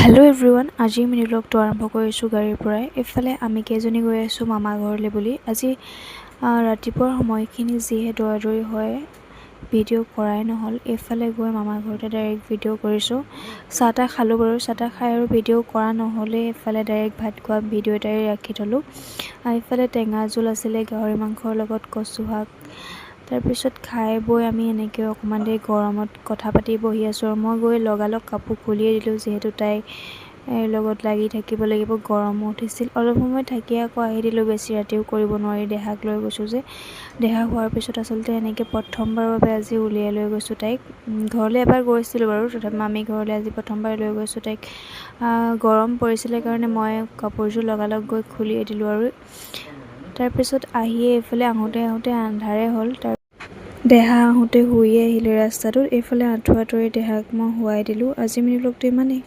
Hello' everyone, আজিৰ mini ব্লগটো আৰম্ভ কৰিছোঁ গাড়ীৰ পৰাই। এইফালে আমি কেইজনী গৈ আছোঁ মামা ঘৰলৈ বুলি। আজি ৰাতিপুৱাৰ সময়খিনি যিহে দৌৰা-দৌৰি হয়, ভিডিঅ' কৰাই নহ'ল। এইফালে গৈ মামা ঘৰতে ডাইৰেক্ট ভিডিঅ' কৰিছোঁ। চাহ-তাহ খালোঁ বাৰু, চাহ-তাহ খাই আৰু ভিডিঅ' কৰা নহ'লে এইফালে ডাইৰেক্ট ভাত খোৱা ভিডিঅ' এটাই ৰাখি থ'লোঁ। এইফালে টেঙা জোল আছিলে গাহৰি মাংসৰ লগত কচু শাক। তাৰপিছত খাই বৈ আমি এনেকৈ অকণমান দেৰি গৰমত কথা পাতি বহি আছোঁ আৰু মই গৈ লগালগ কাপোৰ খুলিয়ে দিলোঁ, যিহেতু তাইৰ লগত লাগি থাকিব লাগিব। গৰমো উঠিছিল, অলপ সময় থাকি আকৌ আহি দিলোঁ। বেছি ৰাতিও কৰিব নোৱাৰি, দেহাক লৈ গৈছোঁ যে। দেহা হোৱাৰ পিছত আচলতে এনেকৈ প্ৰথমবাৰৰ বাবে আজি উলিয়াই লৈ গৈছোঁ তাইক। ঘৰলৈ এবাৰ গৈছিলোঁ বাৰু, তথাপি মামী ঘৰলৈ আজি প্ৰথমবাৰ লৈ গৈছোঁ তাইক। গৰম পৰিছিলে কাৰণে মই কাপোৰযোৰ লগালগ গৈ খুলিয়ে দিলোঁ আৰু তাৰপিছত আহিয়ে এইফালে আহোঁতে আন্ধাৰে হ'ল। দেহা আহোঁতে শুইয়ে আহিলে ৰাস্তাটোত। এইফালে আঁঠুৱা তৰি দেহাক মই শুৱাই দিলোঁ। আজি মিনি ব্লগটো ইমানেই।